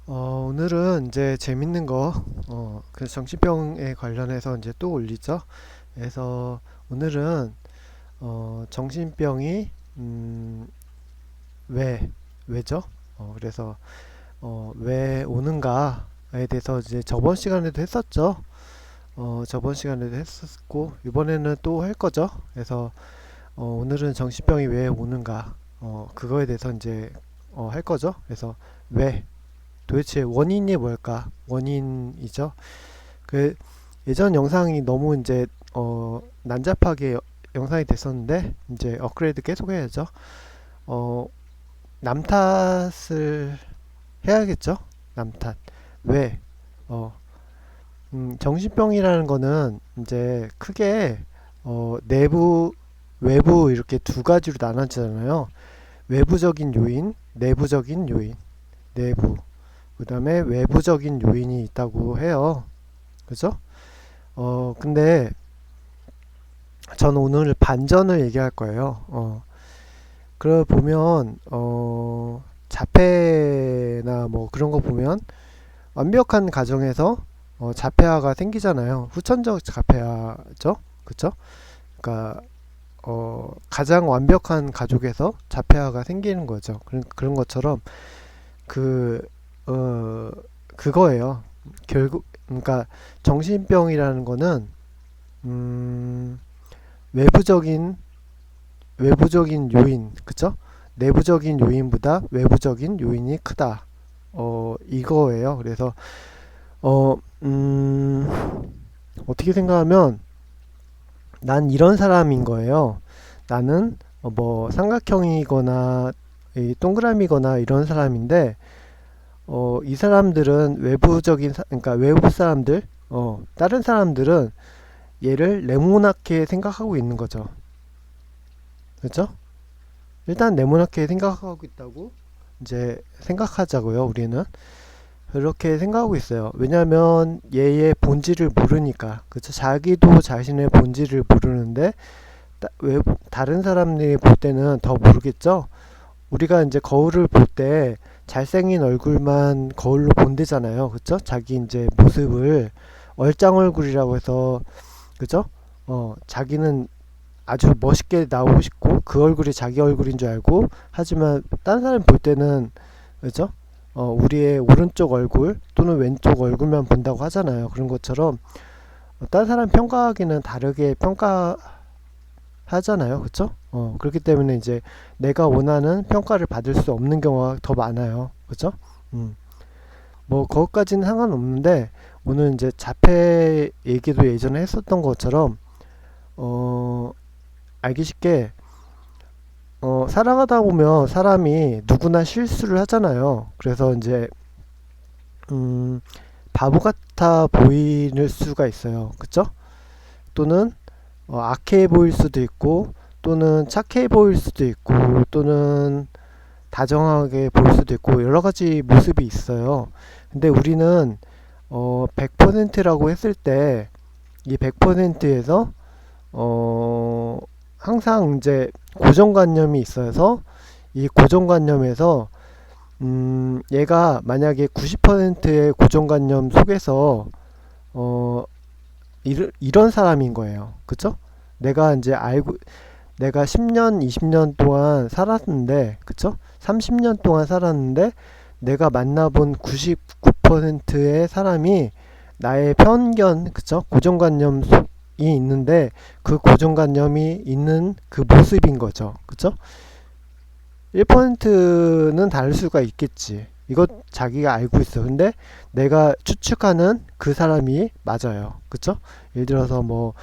오늘은 이제 재밌는 거, 그 정신병에 관련해서 이제 또 올리죠. 그래서 오늘은, 정신병이, 왜, 왜죠? 그래서, 왜 오는가에 대해서 이제 저번 시간에도 했었죠. 저번 시간에도 했었고, 이번에는 또 할 거죠. 그래서, 오늘은 정신병이 왜 오는가, 그거에 대해서 이제, 할 거죠. 그래서, 왜, 도대체 원인이 뭘까? 원인이죠. 그 예전 영상이 너무 이제 난잡하게 영상이 됐었는데 이제 업그레이드 계속 해야죠. 어, 남 탓을 해야겠죠. 남 탓. 왜? 어, 정신병이라는 거는 이제 크게 내부, 외부 이렇게 두 가지로 나눠지잖아요. 외부적인 요인, 내부적인 요인, 내부. 그 다음에 외부적인 요인이 있다고 해요. 그죠? 근데 저는 오늘 반전을 얘기할 거예요. 그걸 보면, 자폐나 뭐 그런 거 보면 완벽한 가정에서 자폐아가 생기잖아요. 후천적 자폐아죠. 그쵸? 그러니까, 가장 완벽한 가족에서 자폐아가 생기는 거죠. 그런 것처럼, 그, 어, 그거예요. 결국, 그러니까 정신병이라는 거는 음, 외부적인 외부적인 요인, 그쵸? 내부적인 요인보다 외부적인 요인이 크다. 이거예요. 그래서 어, 음, 어떻게 생각하면 난 이런 사람인 거예요. 나는 뭐 삼각형이거나 이 동그라미거나 이런 사람인데 이 사람들은 그러니까 외부 사람들, 다른 사람들은 얘를 네모나게 생각하고 있는 거죠. 그렇죠? 일단 네모나게 생각하고 있다고 이제 생각하자고요. 우리는 그렇게 생각하고 있어요. 왜냐하면 얘의 본질을 모르니까. 그렇죠? 자기도 자신의 본질을 모르는데 왜 다른 사람들이 볼 때는 더 모르겠죠? 우리가 이제 거울을 볼 때 잘생긴 얼굴만 거울로 본대잖아요. 그쵸? 자기 이제 모습을 얼짱 얼굴이라고 해서, 그죠? 자기는 아주 멋있게 나오고 싶고 그 얼굴이 자기 얼굴인 줄 알고, 하지만 다른 사람 볼 때는, 그죠? 우리의 오른쪽 얼굴 또는 왼쪽 얼굴만 본다고 하잖아요. 그런 것처럼 다른 사람 평가하기는 다르게 평가하잖아요. 그쵸? 그렇기 때문에 이제 내가 원하는 평가를 받을 수 없는 경우가 더 많아요. 그죠? 음. 뭐 그것까지는 상관없는데 오늘 이제 자폐 얘기도 예전에 했었던 것처럼 어, 알기 쉽게 살아가다 보면 사람이 누구나 실수를 하잖아요. 그래서 이제 음, 바보 같아 보이는 수가 있어요. 그쵸? 또는 악해 보일 수도 있고 또는 착해 보일 수도 있고 또는 다정하게 보일 수도 있고 여러 가지 모습이 있어요. 근데 우리는 100%라고 했을 때 이 100%에서 항상 이제 고정관념이 있어서 이 고정관념에서 얘가 만약에 90%의 고정관념 속에서 어, 이런 사람인 거예요. 그쵸? 내가 이제 알고 내가 10년, 20년 동안 살았는데, 그쵸? 30년 동안 살았는데, 내가 만나본 99%의 사람이 나의 편견, 그쵸? 고정관념이 있는데, 그 고정관념이 있는 그 모습인 거죠. 그쵸? 1%는 다를 수가 있겠지. 이것 자기가 알고 있어. 근데 내가 추측하는 그 사람이 맞아요. 그쵸? 예를 들어서 뭐,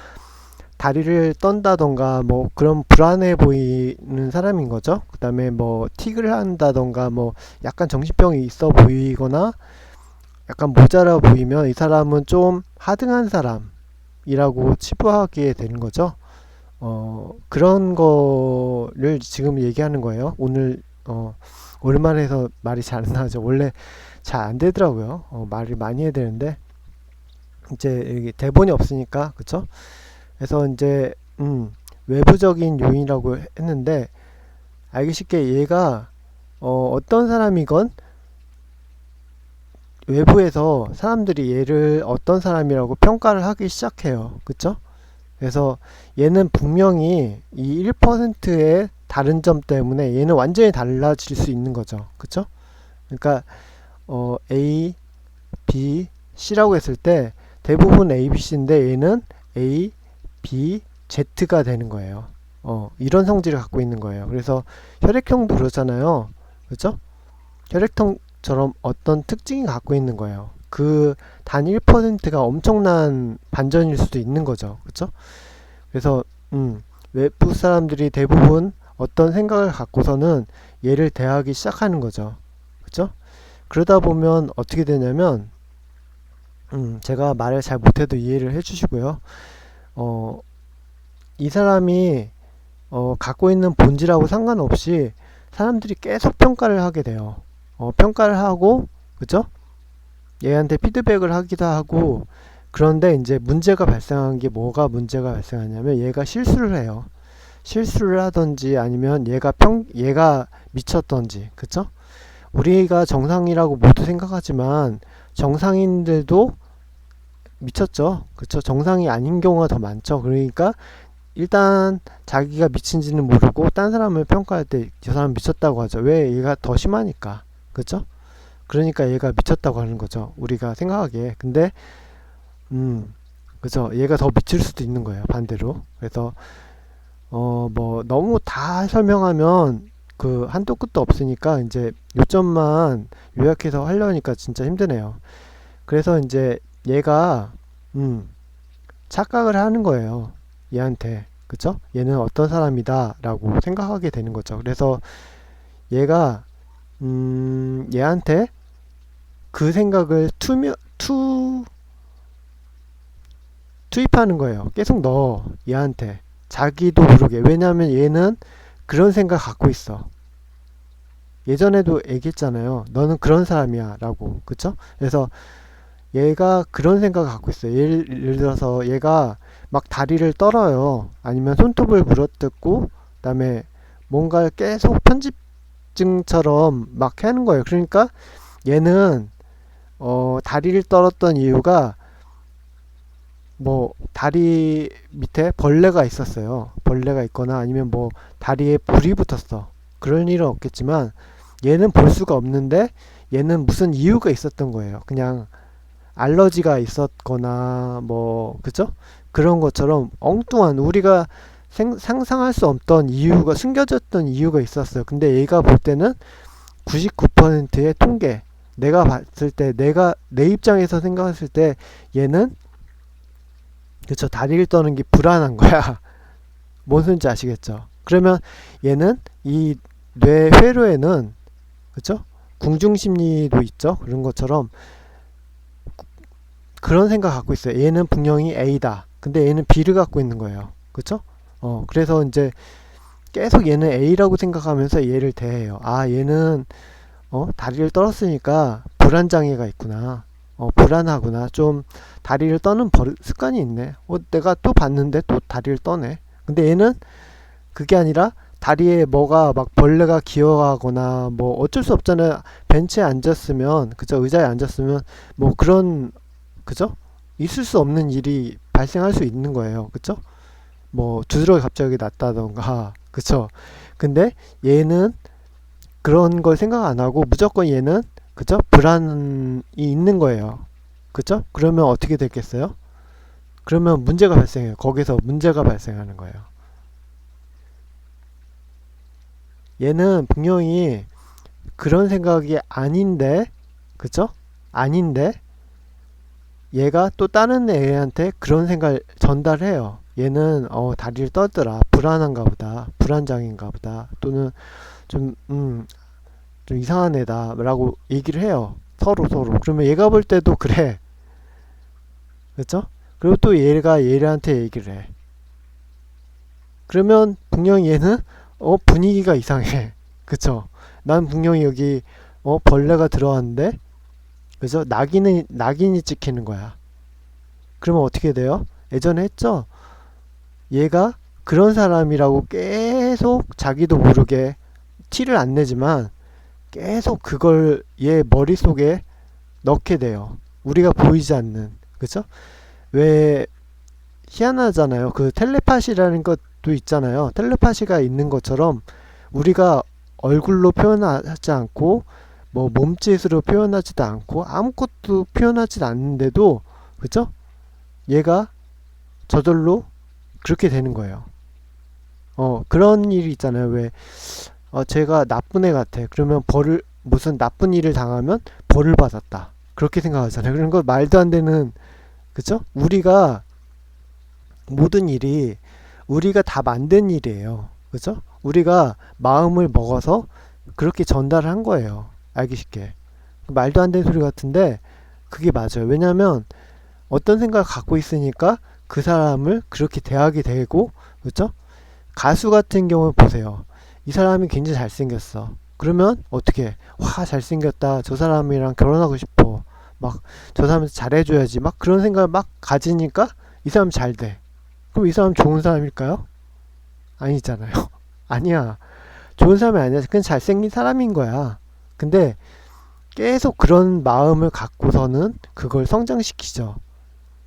다리를 떤다던가 뭐 그런 불안해 보이는 사람인 거죠. 그 다음에 뭐 틱을 한다던가 뭐 약간 정신병이 있어 보이거나 약간 모자라 보이면 이 사람은 좀 하등한 사람이라고 치부하게 되는 거죠. 그런 거를 지금 얘기하는 거예요. 오늘 오랜만에 해서 말이 잘 안 나죠. 원래 잘 안 되더라고요. 말을 많이 해야 되는데 이제 여기 대본이 없으니까, 그쵸? 그래서 이제 외부적인 요인이라고 했는데 알기 쉽게 얘가 어떤 사람이건 외부에서 사람들이 얘를 어떤 사람이라고 평가를 하기 시작해요. 그쵸? 그래서 얘는 분명히 이 1%의 다른 점 때문에 얘는 완전히 달라질 수 있는 거죠. 그쵸? 그러니까 A, B, C라고 했을 때 대부분 A, B, C인데 얘는 A, B, Z가 되는 거예요. 이런 성질을 갖고 있는 거예요. 그래서 혈액형도 그렇잖아요. 그쵸? 혈액형처럼 어떤 특징이 갖고 있는 거예요. 그 단 1%가 엄청난 반전일 수도 있는 거죠. 그쵸? 그래서 외부 사람들이 대부분 어떤 생각을 갖고서는 얘를 대하기 시작하는 거죠. 그쵸? 그러다 보면 어떻게 되냐면 제가 말을 잘 못해도 이해를 해주시고요. 이 사람이 갖고 있는 본질하고 상관없이 사람들이 계속 평가를 하게 돼요. 평가를 하고, 그죠? 얘한테 피드백을 하기도 하고, 그런데 이제 문제가 발생한 게 뭐가 문제가 발생하냐면 얘가 실수를 해요. 실수를 하던지 아니면 얘가 미쳤던지, 그쵸? 우리가 정상이라고 모두 생각하지만 정상인들도 미쳤죠. 그쵸? 정상이 아닌 경우가 더 많죠. 그러니까 일단 자기가 미친지는 모르고 딴 사람을 평가할 때 저 사람 미쳤다고 하죠. 왜? 얘가 더 심하니까. 그쵸? 그러니까 얘가 미쳤다고 하는 거죠. 우리가 생각하기에. 근데 그죠? 얘가 더 미칠 수도 있는 거예요. 반대로. 그래서 뭐 너무 다 설명하면 그 한도 끝도 없으니까 이제 요점만 요약해서 하려니까 진짜 힘드네요. 그래서 이제 얘가 착각을 하는 거예요. 얘한테. 그쵸? 얘는 어떤 사람이다 라고 생각하게 되는 거죠. 그래서 얘가 얘한테 그 생각을 투입하는 거예요. 계속 넣어. 얘한테. 자기도 모르게. 왜냐하면 얘는 그런 생각 갖고 있어. 예전에도 얘기했잖아요. 너는 그런 사람이야 라고. 그쵸? 그래서 얘가 그런 생각을 갖고 있어요. 예를 들어서 얘가 막 다리를 떨어요. 아니면 손톱을 물어뜯고 그 다음에 뭔가 계속 편집증처럼 막 하는 거예요. 그러니까 얘는 다리를 떨었던 이유가 뭐 다리 밑에 벌레가 있었어요. 벌레가 있거나 아니면 뭐 다리에 불이 붙었어. 그럴 일은 없겠지만 얘는 볼 수가 없는데 얘는 무슨 이유가 있었던 거예요. 그냥 알러지가 있었거나 뭐 그죠? 그런 것처럼 엉뚱한 우리가 상상할 수 없던 이유가 숨겨졌던 이유가 있었어요. 근데 얘가 볼 때는 99%의 통계 내가 봤을 때 내가 내 입장에서 생각했을 때 얘는 그쵸 다리를 떠는 게 불안한 거야. 뭔 소린지 아시겠죠? 그러면 얘는 이 뇌 회로에는 그쵸 궁중심리도 있죠. 그런 것처럼 그런 생각 갖고 있어요. 얘는 분명히 A다. 근데 얘는 B를 갖고 있는 거예요. 그쵸? 그래서 이제 계속 얘는 A라고 생각하면서 얘를 대해요. 아, 얘는 다리를 떨었으니까 불안장애가 있구나. 불안하구나. 좀 다리를 떠는 습관이 있네. 내가 또 봤는데 또 다리를 떠네. 근데 얘는 그게 아니라 다리에 뭐가 막 벌레가 기어가거나 뭐 어쩔 수 없잖아요. 벤치에 앉았으면 그죠? 의자에 앉았으면 뭐 그런 그죠? 있을 수 없는 일이 발생할 수 있는 거예요. 그쵸? 뭐 두드러기 갑자기 났다던가 그쵸? 근데 얘는 그런 걸 생각 안 하고 무조건 얘는 그쵸? 불안이 있는 거예요. 그쵸? 그러면 어떻게 됐겠어요? 그러면 문제가 발생해요. 거기서 문제가 발생하는 거예요. 얘는 분명히 그런 생각이 아닌데 그쵸? 아닌데 얘가 또 다른 애한테 그런 생각을 전달해요. 얘는 다리를 떨더라. 불안한가 보다. 불안장애인가 보다. 또는 좀 좀 이상한 애다 라고 얘기를 해요. 서로 그러면 얘가 볼 때도 그래. 그쵸? 그리고 또 얘가 얘한테 얘기를 해. 그러면 분명히 얘는 분위기가 이상해. 그쵸? 난 분명히 여기 벌레가 들어왔는데 그래서 낙인이 찍히는 거야. 그러면 어떻게 돼요? 예전에 했죠? 얘가 그런 사람이라고 계속 자기도 모르게 티를 안 내지만 계속 그걸 얘 머릿속에 넣게 돼요. 우리가 보이지 않는, 그쵸? 왜 희한하잖아요. 그 텔레파시라는 것도 있잖아요. 텔레파시가 있는 것처럼 우리가 얼굴로 표현하지 않고 뭐 몸짓으로 표현하지도 않고 아무것도 표현하지도 않는데도, 그쵸? 얘가 저절로 그렇게 되는 거예요. 그런 일이 있잖아요. 왜 제가 나쁜 애 같아. 그러면 벌을, 무슨 나쁜 일을 당하면 벌을 받았다, 그렇게 생각하잖아요. 그런 거 말도 안 되는, 그쵸? 우리가 모든 일이 우리가 다 만든 일이에요. 그죠? 우리가 마음을 먹어서 그렇게 전달한 거예요. 알기 쉽게. 말도 안 되는 소리 같은데 그게 맞아요. 왜냐면 어떤 생각을 갖고 있으니까 그 사람을 그렇게 대하게 되고, 그죠? 가수 같은 경우 보세요. 이 사람이 굉장히 잘생겼어. 그러면 어떻게, 와 잘생겼다, 저 사람이랑 결혼하고 싶어, 막 저 사람한테 잘해줘야지, 막 그런 생각을 막 가지니까 이 사람 잘 돼. 그럼 이 사람 좋은 사람일까요? 아니잖아요. 아니야. 좋은 사람이 아니야. 그냥 잘생긴 사람인 거야. 근데 계속 그런 마음을 갖고서는 그걸 성장시키죠.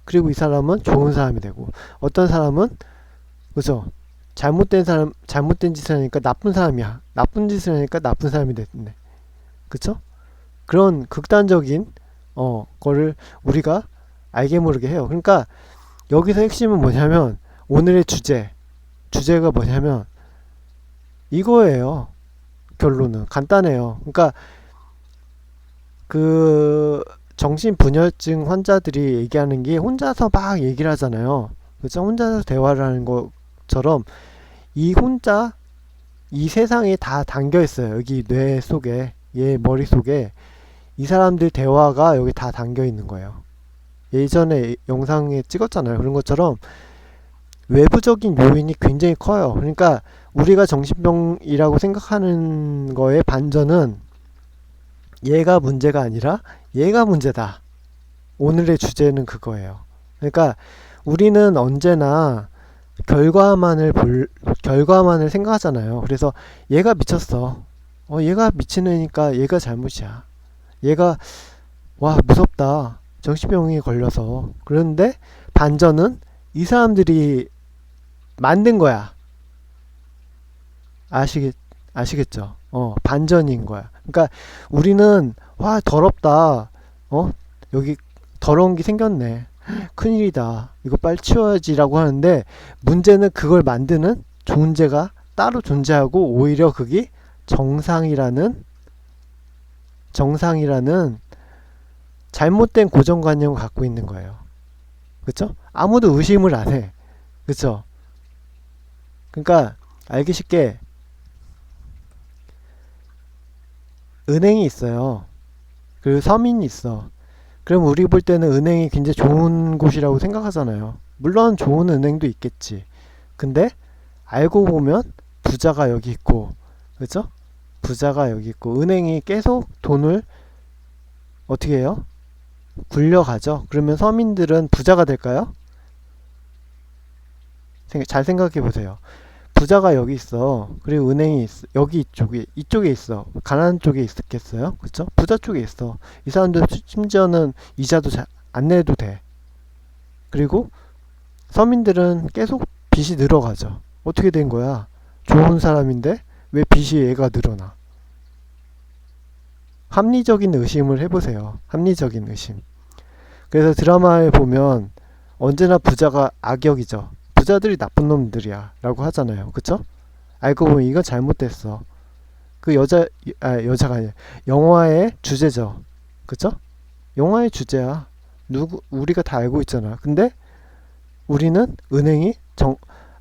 그리고 이 사람은 좋은 사람이 되고, 어떤 사람은, 그죠? 잘못된 사람, 잘못된 짓을 하니까 나쁜 사람이야. 나쁜 짓을 하니까 나쁜 사람이 됐네. 그쵸? 그런 극단적인, 거를 우리가 알게 모르게 해요. 그러니까 여기서 핵심은 뭐냐면, 오늘의 주제가 뭐냐면 이거예요. 결론은 간단해요. 그러니까 그 정신분열증 환자들이 얘기하는 게 혼자서 막 얘기를 하잖아요. 그죠? 혼자서 대화를 하는 것처럼 이 혼자 이 세상에 다 담겨 있어요. 여기 뇌 속에, 얘 머릿속에 이 사람들 대화가 여기 다 담겨 있는 거예요. 예전에 영상에 찍었잖아요. 그런 것처럼 외부적인 요인이 굉장히 커요. 그러니까 우리가 정신병이라고 생각하는 거의 반전은 얘가 문제가 아니라 얘가 문제다. 오늘의 주제는 그거예요. 그러니까 우리는 언제나 결과만을 생각하잖아요. 그래서 얘가 미쳤어. 얘가 미친 애니까 얘가 잘못이야. 얘가, 와, 무섭다, 정신병에 걸려서. 그런데 반전은 이 사람들이 만든 거야. 아시겠죠? 반전인 거야. 그러니까 우리는, 와, 더럽다. 여기 더러운 게 생겼네. 큰일이다. 이거 빨리 치워야지라고 하는데, 문제는 그걸 만드는 존재가 따로 존재하고, 오히려 그게 정상이라는 잘못된 고정관념을 갖고 있는 거예요. 그쵸? 아무도 의심을 안 해. 그쵸? 그러니까 알기 쉽게 은행이 있어요. 그리고 서민이 있어. 그럼 우리 볼 때는 은행이 굉장히 좋은 곳이라고 생각하잖아요. 물론 좋은 은행도 있겠지. 근데 알고 보면 부자가 여기 있고, 그죠? 부자가 여기 있고, 은행이 계속 돈을 어떻게 해요? 굴려가죠. 그러면 서민들은 부자가 될까요? 잘 생각해 보세요. 부자가 여기 있어. 그리고 은행이 있어. 여기 이쪽에 있어. 가난한 쪽에 있었겠어요? 그쵸? 부자 쪽에 있어. 이 사람들 심지어는 이자도 잘 안 내도 돼. 그리고 서민들은 계속 빚이 늘어가죠. 어떻게 된 거야? 좋은 사람인데 왜 빚이 얘가 늘어나? 합리적인 의심을 해보세요. 합리적인 의심. 그래서 드라마에 보면 언제나 부자가 악역이죠. 부자들이 나쁜 놈들이야 라고 하잖아요. 그쵸? 알고 보면 이건 잘못됐어. 그 여자가 아니야. 영화의 주제죠. 그쵸? 영화의 주제야. 우리가 다 알고 있잖아. 근데 우리는 은행이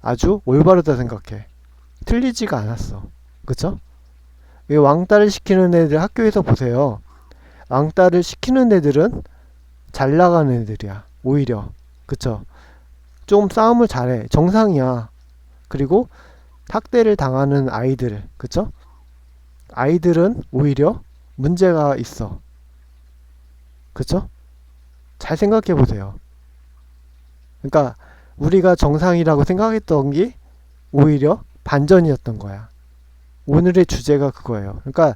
아주 올바르다 생각해. 틀리지가 않았어. 그쵸? 왕따를 시키는 애들 학교에서 보세요. 왕따를 시키는 애들은 잘 나가는 애들이야. 오히려. 그쵸? 좀 싸움을 잘해. 정상이야. 그리고 학대를 당하는 아이들. 그쵸? 아이들은 오히려 문제가 있어. 그쵸? 잘 생각해 보세요. 그러니까 우리가 정상이라고 생각했던 게 오히려 반전이었던 거야. 오늘의 주제가 그거예요. 그러니까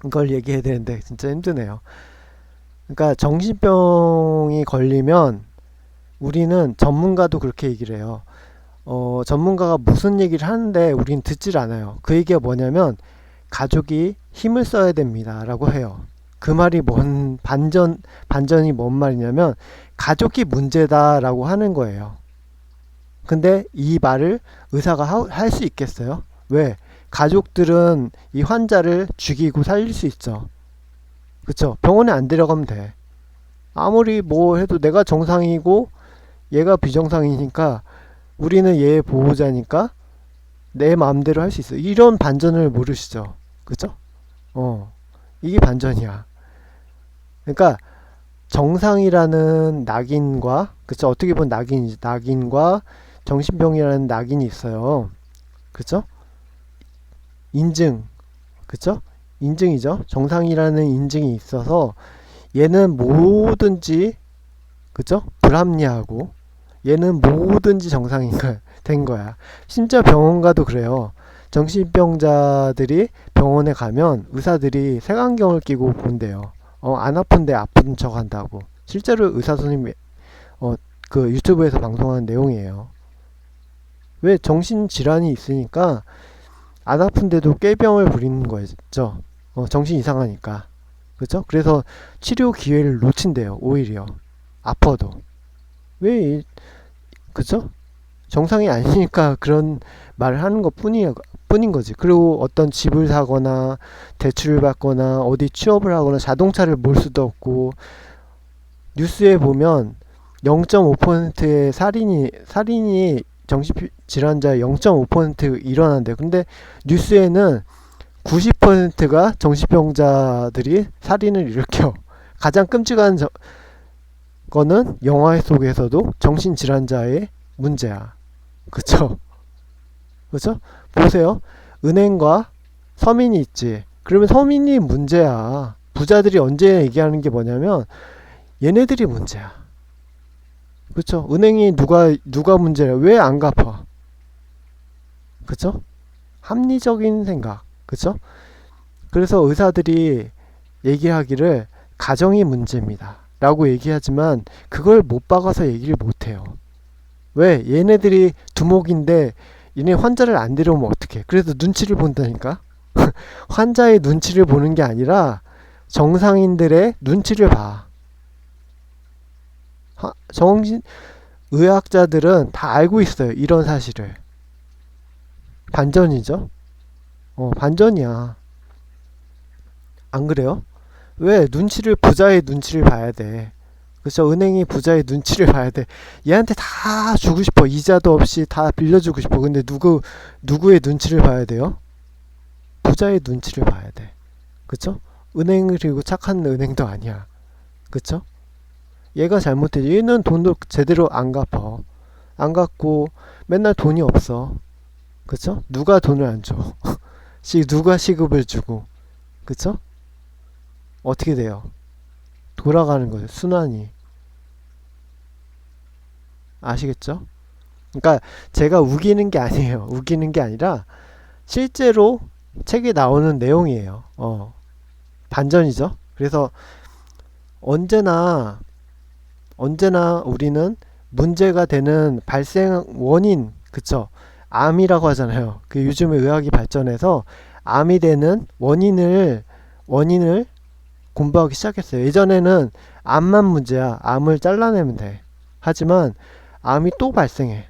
이걸 얘기해야 되는데 진짜 힘드네요. 그러니까 정신병이 걸리면 우리는 전문가도 그렇게 얘기를 해요. 전문가가 무슨 얘기를 하는데 우린 듣질 않아요. 그 얘기가 뭐냐면 가족이 힘을 써야 됩니다 라고 해요. 그 말이 반전이 뭔 말이냐면 가족이 문제다 라고 하는 거예요. 근데 이 말을 의사가 할 수 있겠어요? 왜? 가족들은 이 환자를 죽이고 살릴 수 있죠. 그쵸? 병원에 안 데려가면 돼. 아무리 뭐 해도 내가 정상이고 얘가 비정상이니까 우리는 얘의 보호자니까 내 마음대로 할 수 있어. 이런 반전을 모르시죠? 그죠? 이게 반전이야. 그러니까 정상이라는 낙인과, 그쵸? 어떻게 보면 낙인이지. 낙인과 정신병이라는 낙인이 있어요. 그쵸? 인증, 그쵸? 인증이죠. 정상이라는 인증이 있어서 얘는 뭐든지, 그쵸? 불합리하고 얘는 뭐든지 정상인 된 거야. 심지어 병원 가도 그래요. 정신병자들이 병원에 가면 의사들이 색안경을 끼고 본대요. 안 아픈데 아픈 척 한다고. 실제로 의사 선생님이 그 유튜브에서 방송하는 내용이에요. 왜? 정신질환이 있으니까 안 아픈데도 꾀병을 부리는 거죠. 정신 이상하니까. 그죠? 그래서 치료 기회를 놓친대요. 오히려. 아파도. 왜, 그죠? 정상이 아니니까 그런 말을 하는 것 뿐인 거지. 그리고 어떤 집을 사거나 대출을 받거나 어디 취업을 하거나 자동차를 몰 수도 없고, 뉴스에 보면 0.5%의 살인이 정신질환자 0.5% 일어난대. 근데 뉴스에는 90%가 정신병자들이 살인을 일으켜. 가장 끔찍한 거는 영화 속에서도 정신질환자의 문제야. 그쵸? 그쵸? 보세요. 은행과 서민이 있지. 그러면 서민이 문제야. 부자들이 언제 얘기하는 게 뭐냐면 얘네들이 문제야. 그쵸? 은행이 누가 문제야? 왜 안 갚아? 그쵸? 합리적인 생각. 그쵸? 그래서 의사들이 얘기하기를 가정이 문제입니다 라고 얘기하지만 그걸 못 박아서 얘기를 못해요. 왜? 얘네들이 두목인데 얘네 환자를 안 데려오면 어떡해. 그래서 눈치를 본다니까. 환자의 눈치를 보는 게 아니라 정상인들의 눈치를 봐. 의학자들은 다 알고 있어요. 이런 사실을. 반전이죠. 반전이야. 안 그래요? 왜? 부자의 눈치를 봐야 돼. 그쵸? 은행이 부자의 눈치를 봐야 돼. 얘한테 다 주고 싶어. 이자도 없이 다 빌려주고 싶어. 근데 누구의 눈치를 봐야 돼요? 부자의 눈치를 봐야 돼. 그쵸? 은행을 그리고 착한 은행도 아니야. 그쵸? 얘가 잘못해. 얘는 돈도 제대로 안 갚아. 안 갚고 맨날 돈이 없어. 그쵸? 누가 돈을 안 줘? 누가 시급을 주고. 그쵸? 어떻게 돼요? 돌아가는 거예요. 순환이. 아시겠죠? 그러니까 제가 우기는 게 아니에요. 우기는 게 아니라 실제로 책에 나오는 내용이에요. 반전이죠. 그래서 언제나 우리는 문제가 되는 발생 원인, 그쵸? 암이라고 하잖아요. 그 요즘에 의학이 발전해서 암이 되는 원인을 공부하기 시작했어요. 예전에는 암만 문제야. 암을 잘라내면 돼. 하지만 암이 또 발생해.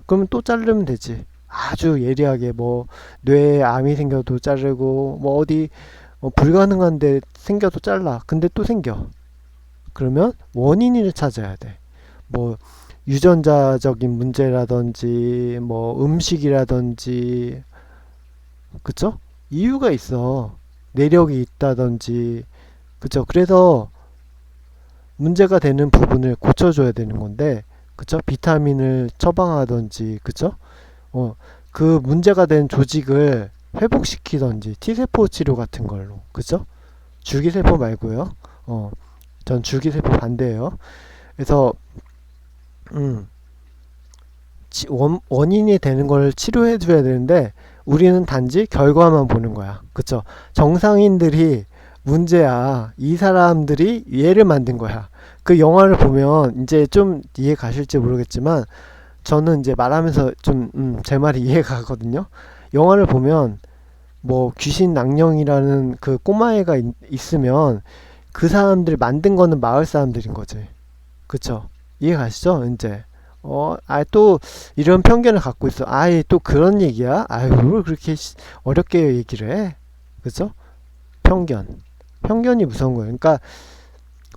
그러면 또 자르면 되지. 아주 예리하게 뭐 뇌에 암이 생겨도 자르고 뭐 어디 불가능한데 생겨도 잘라. 근데 또 생겨. 그러면 원인을 찾아야 돼. 뭐 유전자적인 문제라든지 뭐 음식이라든지, 그쵸? 이유가 있어. 내력이 있다든지, 그쵸? 그래서 문제가 되는 부분을 고쳐줘야 되는 건데, 그쵸? 비타민을 처방하든지, 그쵸? 그 문제가 된 조직을 회복시키든지, T세포 치료 같은 걸로, 그쵸? 줄기세포 말고요. 전 줄기세포 반대예요. 그래서 원인이 되는 걸 치료해 줘야 되는데 우리는 단지 결과만 보는 거야. 그쵸? 정상인들이 문제야. 이 사람들이 얘를 만든 거야. 그 영화를 보면 이제 좀 이해 가실지 모르겠지만 저는 이제 말하면서 좀 제 말이 이해가 가거든요. 영화를 보면 뭐 귀신 낭령이라는 그 꼬마애가 있으면 그 사람들 만든 거는 마을 사람들인 거지. 그쵸? 이해 가시죠? 이제 또 이런 편견을 갖고 있어. 아예 또 그런 얘기야? 아유, 뭘 그렇게 어렵게 얘기를 해? 그쵸? 편견. 편견이 무서운 거예요. 그러니까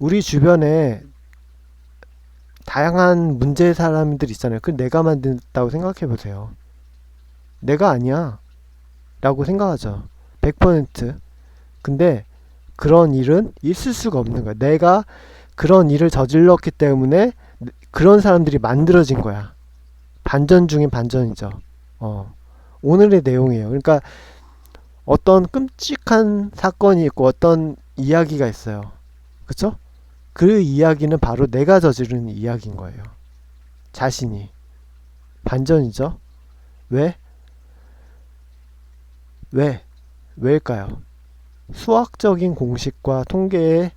우리 주변에 다양한 문제의 사람들 있잖아요. 그 내가 만든다고 생각해 보세요. 내가 아니야 라고 생각하죠. 100%. 근데 그런 일은 있을 수가 없는 거야. 내가 그런 일을 저질렀기 때문에 그런 사람들이 만들어진 거야. 반전 중인 반전이죠. 오늘의 내용이에요. 그러니까 어떤 끔찍한 사건이 있고 어떤 이야기가 있어요. 그쵸? 그 이야기는 바로 내가 저지른 이야기인 거예요. 자신이. 반전이죠. 왜? 왜? 왜일까요? 수학적인 공식과 통계를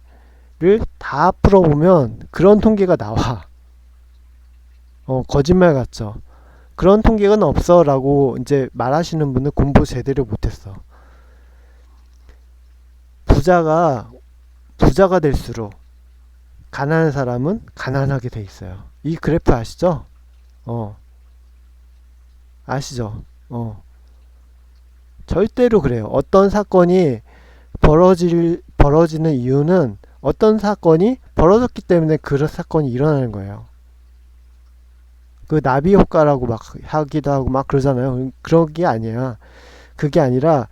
다 풀어보면 그런 통계가 나와. 거짓말 같죠? 그런 통계는 없어 라고 이제 말하시는 분은 공부 제대로 못했어. 부자가 될수록 가난한 사람은 가난하게 돼 있어요. 이 그래프 아시죠? 아시죠? 절대로 그래요. 어떤 사건이 벌어지는 이유는 어떤 사건이 벌어졌기 때문에 그런 사건이 일어나는 거예요. 그 나비 효과라고 막 하기도 하고 막 그러잖아요. 그런 게 아니야. 그게 아니라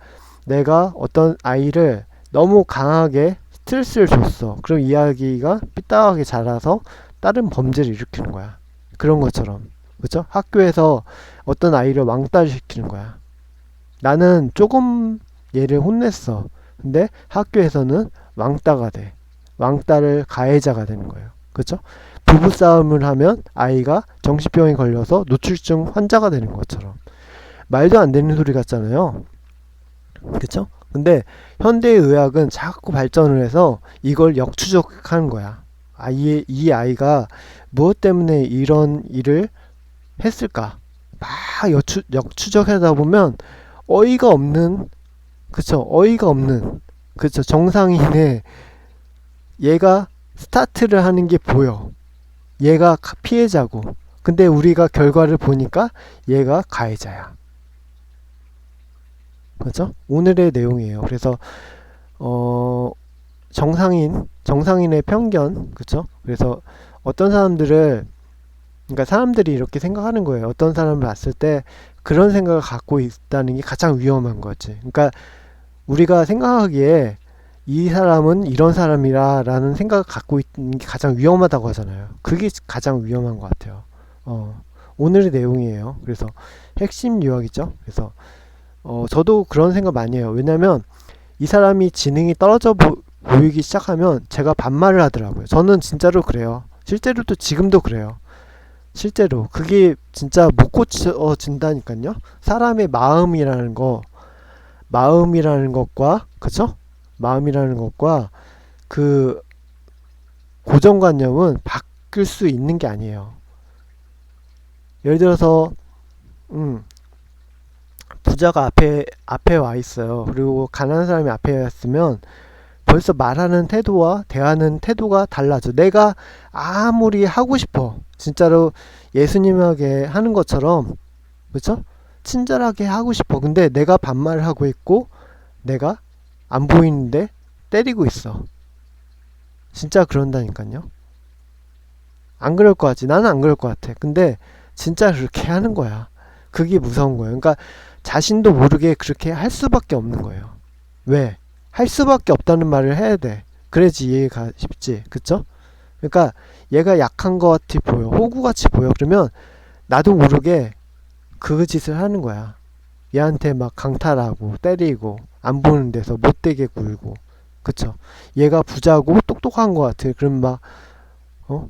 내가 어떤 아이를 너무 강하게 스트레스를 줬어. 그럼 이야기가 삐딱하게 자라서 다른 범죄를 일으키는 거야. 그런 것처럼. 그쵸? 학교에서 어떤 아이를 왕따를 시키는 거야. 나는 조금 얘를 혼냈어. 근데 학교에서는 왕따가 돼. 왕따를 가해자가 되는 거예요. 그쵸? 부부싸움을 하면 아이가 정신병에 걸려서 노출증 환자가 되는 것처럼. 말도 안 되는 소리 같잖아요. 그쵸? 근데 현대의학은 자꾸 발전을 해서 이걸 역추적하는 거야. 이 아이가 무엇 때문에 이런 일을 했을까? 막 역추적하다 보면 어이가 없는, 그쵸? 어이가 없는, 그쵸? 정상인의 얘가 스타트를 하는 게 보여. 얘가 피해자고. 근데 우리가 결과를 보니까 얘가 가해자야. 그렇죠? 오늘의 내용이에요. 그래서 정상인의 편견, 그렇죠? 그래서 어떤 사람들을, 그러니까 사람들이 이렇게 생각하는 거예요. 어떤 사람을 봤을 때 그런 생각을 갖고 있다는 게 가장 위험한 거지. 그러니까 우리가 생각하기에 이 사람은 이런 사람이라 라는 생각을 갖고 있는 게 가장 위험하다고 하잖아요. 그게 가장 위험한 것 같아요. 오늘의 내용이에요. 그래서 핵심 유학이죠. 그래서 저도 그런 생각 많이 해요. 왜냐면 이 사람이 지능이 떨어져 보이기 시작하면 제가 반말을 하더라고요. 저는 진짜로 그래요. 실제로 또 지금도 그래요. 실제로 그게 진짜 못 고쳐진다니까요. 사람의 마음이라는 것과, 그쵸? 마음이라는 것과 그 고정관념은 바뀔 수 있는 게 아니에요. 예를 들어서 부자가 앞에 와 있어요. 그리고 가난한 사람이 앞에 왔으면 벌써 말하는 태도와 대하는 태도가 달라져. 내가 아무리 하고 싶어, 진짜로 예수님에게 하는 것처럼, 그렇죠? 친절하게 하고 싶어. 근데 내가 반말을 하고 있고 내가 안 보이는데 때리고 있어. 진짜 그런다니까요. 안 그럴 것 같지? 나는 안 그럴 것 같아. 근데 진짜 그렇게 하는 거야. 그게 무서운 거예요. 그러니까 자신도 모르게 그렇게 할 수밖에 없는 거예요. 왜? 할 수밖에 없다는 말을 해야 돼. 그래야지 이해가 쉽지. 그쵸? 그러니까 얘가 약한 것 같이 보여. 호구같이 보여. 그러면 나도 모르게 그 짓을 하는 거야. 얘한테 막 강탈하고 때리고 안 보는 데서 못되게 굴고. 그쵸? 얘가 부자고 똑똑한 것 같아. 그럼 막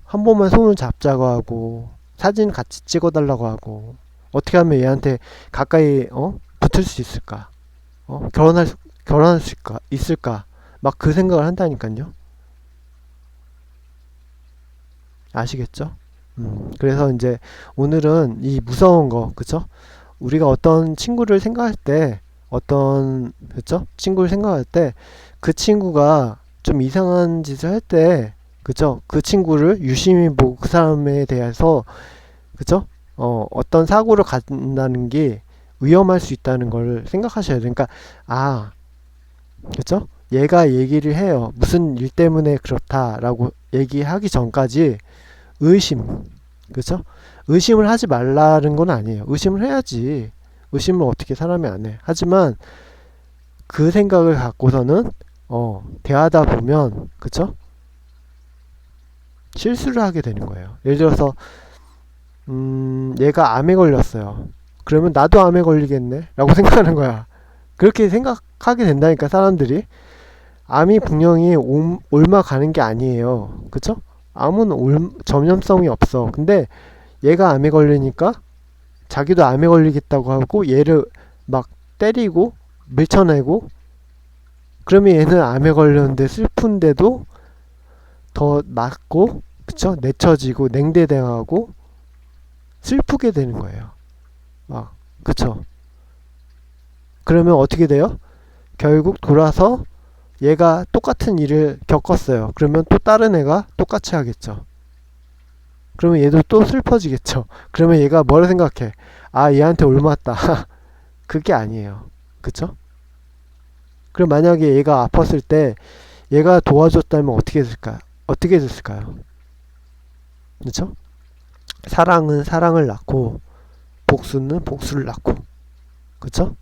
한 번만 손을 잡자고 하고 사진 같이 찍어달라고 하고 어떻게 하면 얘한테 가까이 붙을 수 있을까? 결혼할 수 있을까? 막 그 생각을 한다니까요. 아시겠죠? 그래서 이제 오늘은 이 무서운 거, 그쵸? 우리가 어떤 친구를 생각할 때, 그쵸? 친구를 생각할 때, 그 친구가 좀 이상한 짓을 할 때, 그쵸? 그 친구를 유심히 보고 그 사람에 대해서, 그쵸? 어떤 사고를 갖는다는 게 위험할 수 있다는 걸 생각하셔야 돼요. 그러니까, 아, 그쵸? 얘가 얘기를 해요. 무슨 일 때문에 그렇다라고 얘기하기 전까지 의심, 그쵸? 의심을 하지 말라는 건 아니에요. 의심을 해야지. 의심을 어떻게 사람이 안 해. 하지만 그 생각을 갖고서는 대하다 보면, 그쵸? 실수를 하게 되는 거예요. 예를 들어서 얘가 암에 걸렸어요. 그러면 나도 암에 걸리겠네 라고 생각하는 거야. 그렇게 생각하게 된다니까 사람들이. 암이 분명히 옮아가는 게 아니에요. 그쵸? 암은 전염성이 없어. 근데 얘가 암에 걸리니까 자기도 암에 걸리겠다고 하고 얘를 막 때리고 밀쳐내고, 그러면 얘는 암에 걸렸는데 슬픈데도 더 맞고, 그쵸? 내쳐지고 냉대당하고 슬프게 되는 거예요. 막, 그쵸? 그러면 어떻게 돼요? 결국 돌아서 얘가 똑같은 일을 겪었어요. 그러면 또 다른 애가 똑같이 하겠죠. 그러면 얘도 또 슬퍼지겠죠. 그러면 얘가 뭐라 생각해? 아, 얘한테 옮았다. 그게 아니에요. 그쵸? 그럼 만약에 얘가 아팠을 때 얘가 도와줬다면 어떻게 됐을까요? 어떻게 됐을까요? 그쵸? 사랑은 사랑을 낳고 복수는 복수를 낳고, 그쵸?